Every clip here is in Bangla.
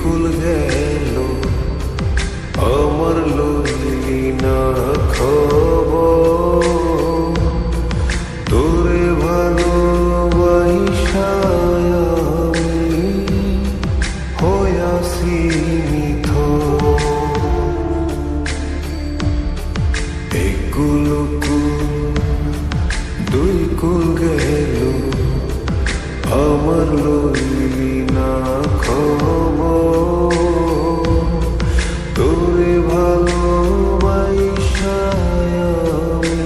কুল গেল আমার লইলি না খবর, তোরে ভালোবাসা আমি হইয়াছি নিথর। এক কুল দুই কুল গেল আমার লইলি না খবর, তোরে ভালোবাসা আমি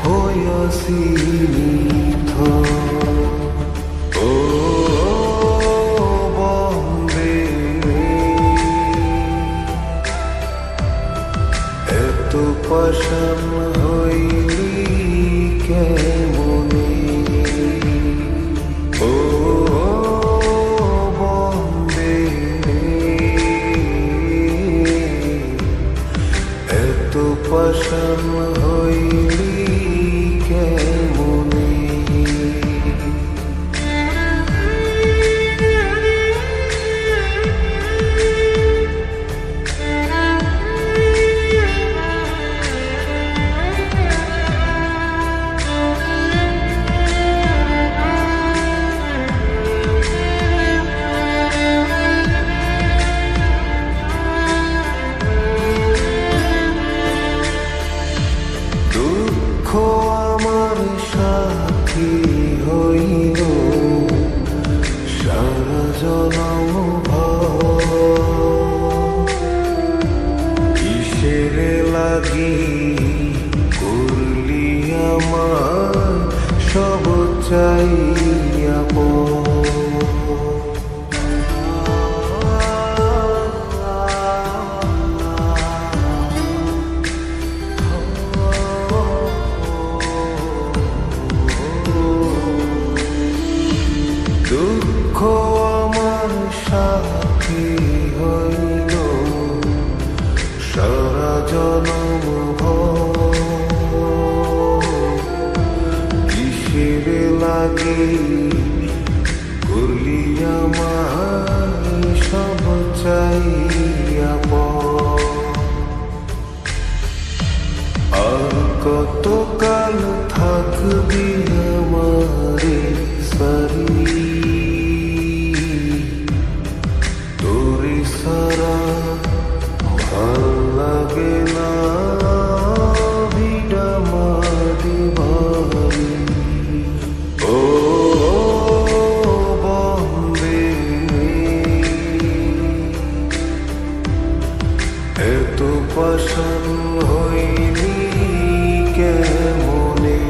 হইয়াছি নিথর। ও বন্দে এত পাষাণ হইলি কেমনে, ও বন্দে এত পাষাণ হইলি কেমনে। দুঃখ আমার সাথী হইল সারা জনম ভর, কিসের লাগি করলি আমার সব চাইয়া দুঃখ আমার সাথী হইল সারা জনম ভর, কিসের লাগি করলি আমার সব চাইয়া পর। আর কতকাল থাকবি আমারে সারি, তোরে সারা ভাল লাগে না ভিড়া মাটি ভারি। ও বন্দে এত পাষাণ হইলি কেমনে,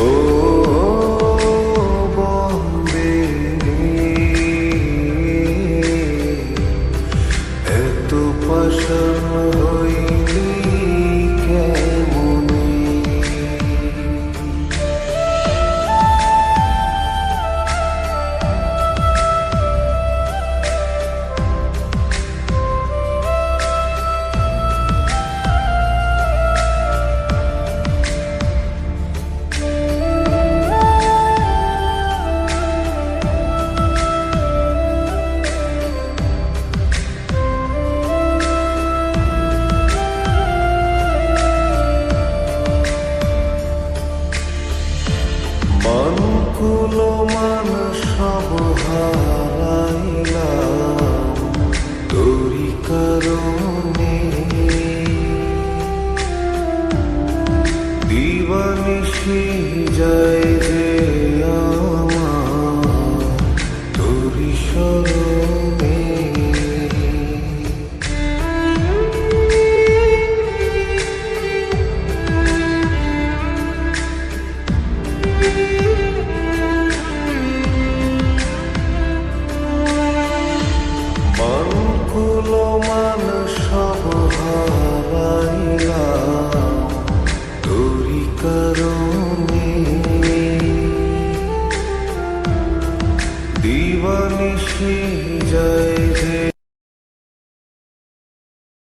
ও বন্দে এত পাষাণ হইলি কেমনে। মান কুল মান সব হারাইলাম তোরি কারণে, দিবানিশি যায় যে আমার তোরি স্মরণে। মান সব হারাইলাম তোরি কারণে, দিবানিশি যায় যে